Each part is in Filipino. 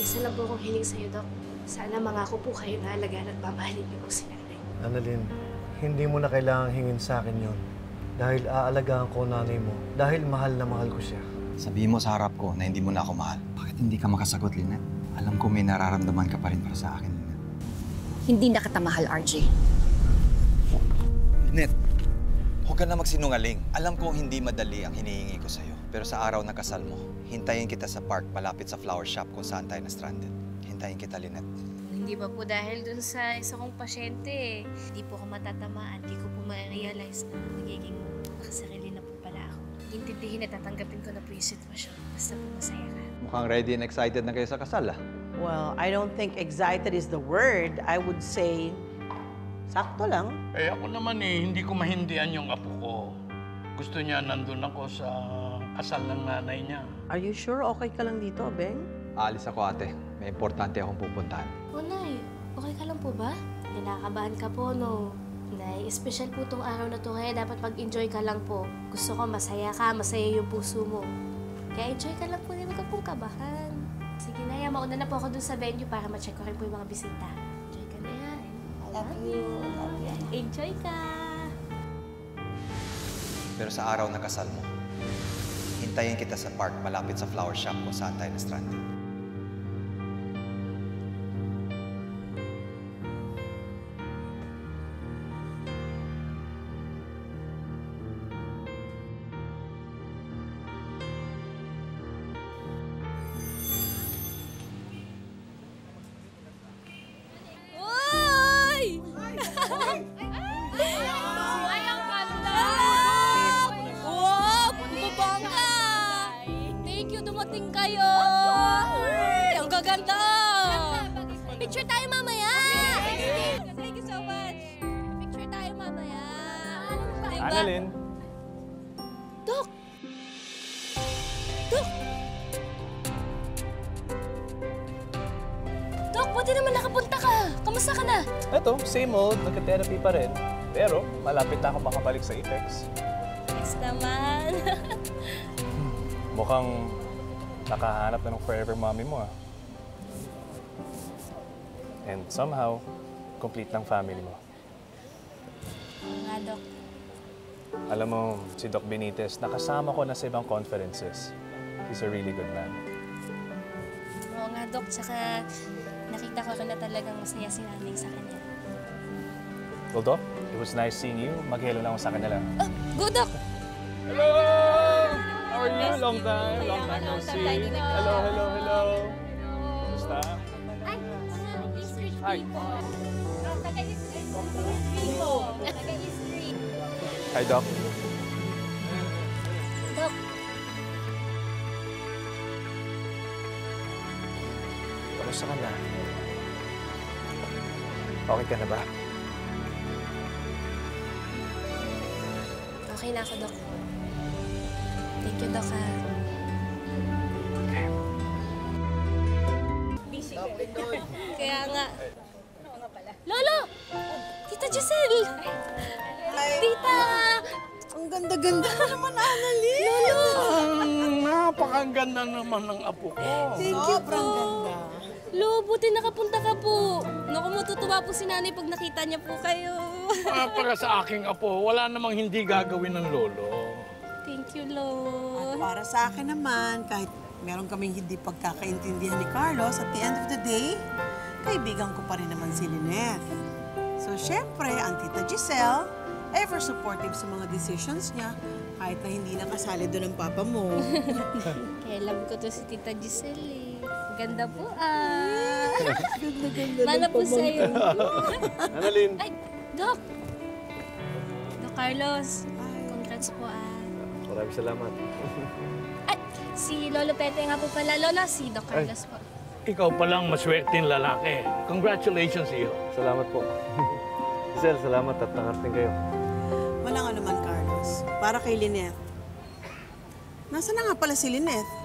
Isa lang po akong hiling sa'yo, Dok. Sana mangako po kayo na alagaan at mamahalin niyo po si nanay. Annalyn, hindi mo na kailangang hingin sa akin yon. Dahil aalagaan ko nanay mo. Dahil mahal na mahal ko siya. Sabihin mo sa harap ko na hindi mo na ako mahal. Bakit hindi ka makasagot, Lynette? Alam ko may nararamdaman ka pa rin para sa akin, Lynette. Hindi na kita mahal, RJ. Lynette, huwag ka na magsinungaling. Alam ko hindi madali ang hinihingi ko sa'yo. Pero sa araw na kasal mo, hintayin kita sa park malapit sa flower shop kung saan tayo na-stranded. Hintayin kita, Lynette. Hindi ba po dahil dun sa isa kong pasyente, hindi po ako matatamaan, hindi ko po ma-realize na magiging makasarili na po pala ako. Intindihin at tatanggapin ko na po yung sitwasyon. Basta po masaya ka. Mukhang ready and excited na kayo sa kasal, ah. Well, I don't think excited is the word. I would say, sakto lang. Eh ako naman hindi ko mahindian yung apo ko. Gusto niya nandun ako sa kasal ng nanay niya. Are you sure okay ka lang dito, Beng? Aalis ako, ate. May importante akong pupuntahan. Oh, Nay, okay ka lang po ba? Kinakabahan ka po, no? Nay, special po tong araw na to, kaya dapat mag-enjoy ka lang po. Gusto ko masaya ka, masaya yung puso mo. Kaya enjoy ka lang po, hindi ka pong kabahan. Sige na, mauna na po ako dun sa venue para ma-check ko rin po yung mga bisita. Enjoy ka na yan. I love you. Love you. Enjoy ka. Pero sa araw na kasal mo, hintayin kita sa park malapit sa flower shop kung saan tayo na-stranded. Dumating kayo! Ay, ang gaganda! Picture tayo mamaya! Thank you so much! Picture tayo mamaya! Diba? Annalyn! Dok! Dok! Dok, buti naman nakapunta ka! Kamusta ka na? Eto, same old, nagka-therapy pa rin. Pero malapit na ako makabalik sa Apex. Thanks naman! Mukhang nakahanap na ng forever mommy mo, ah. And somehow, complete ng family mo. Oo nga, Dok. Alam mo, si Doc Benitez, nakasama ko na sa ibang conferences. He's a really good man. Oo nga, Dok. Tsaka nakita ko na talagang masaya si nanay sa kanya. Well, Doc, it was nice seeing you. Mag-hello na ako sa kanila. Oh, go, Dok! Hello! How are you? Long time no see. Hello, hello, hello. Kumusta? Ay, mga street Hi. people. Taga-street people. Taga-street. Hi, Doc. Dok, Kamusta ka na? Okay ka na ba? okay na ako, Dok. Thank you, Dok, ha. Kaya nga. Lolo! Tita Giselle! Tita! Ang ganda-ganda mo naman, Annalyn. Lolo! Napakaganda naman ng apo ko. Thank you po. Ganda. Lo, buti nakapunta ka po. Naku, matutuwa po si nanay pag nakita niya po kayo. Para sa aking apo, wala namang hindi gagawin ng lolo. Thank you, Lo. At para sa akin naman, kahit meron kaming hindi pagkakaintindihan ni Carlos, at the end of the day, kaibigan ko pa rin naman si Lynette. So, syempre, ang Tita Giselle, ever supportive sa mga decisions niya, kahit na hindi nakasali doon ang papa mo. Kaya love ko to si Tita Giselle, eh. Ganda po, ah. Ganda-ganda Mana po sa'yo. Annalyn! Ay, Doc! Doc Carlos, congrats po, ah. Maraming salamat. Ay, si Lolo Pepe nga po pala. Lolo, si Doc Carlos po. Ikaw palang maswerteng lalaki. Congratulations iyo. Salamat po. Giselle, salamat at nakarating kayo. Walang anuman, Carlos. Para kay Lynette. Nasaan na nga pala si Lynette?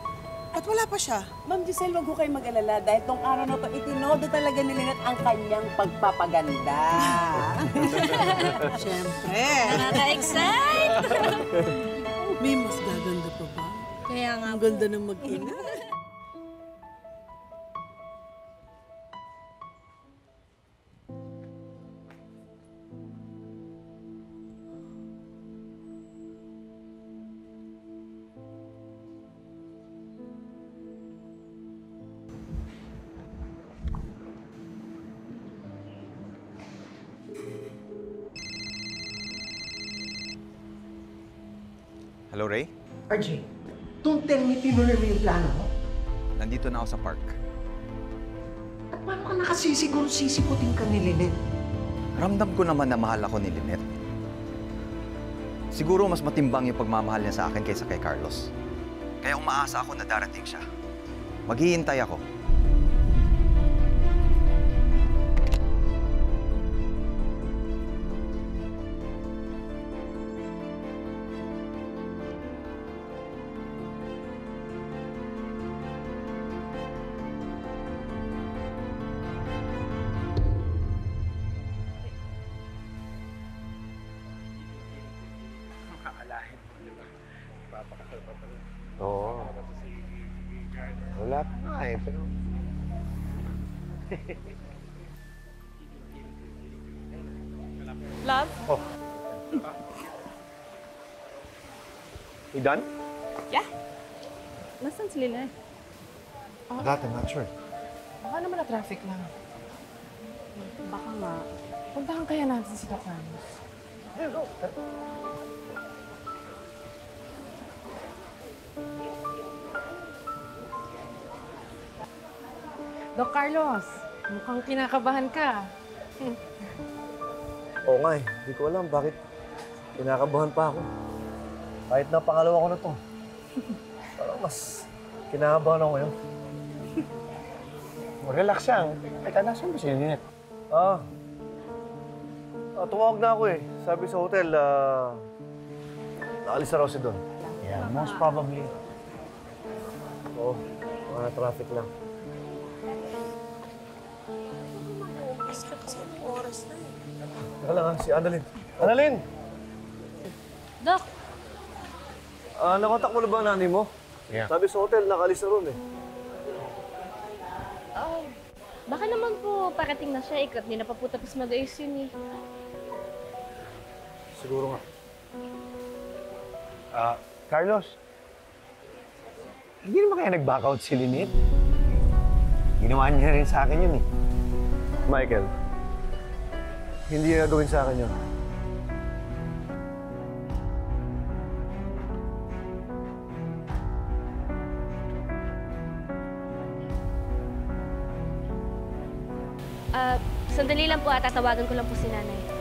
At wala pa siya. Ma'am Giselle, wag ko kayo mag-alala dahil tong araw na to, itinodo talaga ni Lynette ang kanyang pagpapaganda. Siyempre. Nakaka-excite! May mas gaganda pa ba? Kaya nga Ang po. ganda ng mag-ina. Hello, Ray? RJ, don't tell me tinuloy mo yung plano mo. Nandito na ako sa park. At paano ka nakasisiguro sisiputin ka ni Lynette? Ramdam ko naman na mahal ako ni Lynette. Siguro mas matimbang yung pagmamahal niya sa akin kaysa kay Carlos. Kaya umaasa ako na darating siya. Maghihintay ako. Oo. Wala pa nga eh, pero... Love? Oh. You done? Yeah. Nasaan si Lynette? That, I'm not sure. Baka naman na traffic lang. Baka nga. Puntahan kaya natin si Doc Carlos. Doc Carlos, mukhang kinakabahan ka. Oo nga eh. Hindi ko alam bakit kinakabahan pa ako. Kahit na pangalawa ko na to. Parang mas kinakabahan ako ngayon. Relax lang. Teka, nasan ba si Lynette? Tumawag na ako eh. Sabi sa hotel, naalis na raw si Don. Yeah, most probably. Oo, mga traffic lang. Teka lang si Annalyn. Annalyn! Dok, Nakontak mo na ba ang nanay mo? Yeah. Sabi sa hotel, nakaalis na ron eh. baka naman po parating na siya. Ikat, di na pa po tapos mag-ayos yun eh. Siguro nga. Carlos, hindi naman kaya nag-back out si Lynette? Ginawa niya rin sa akin yun eh. Michael, hindi niya gawin sa akin yun. Sandali lang po at tatawagan ko lang po si nanay.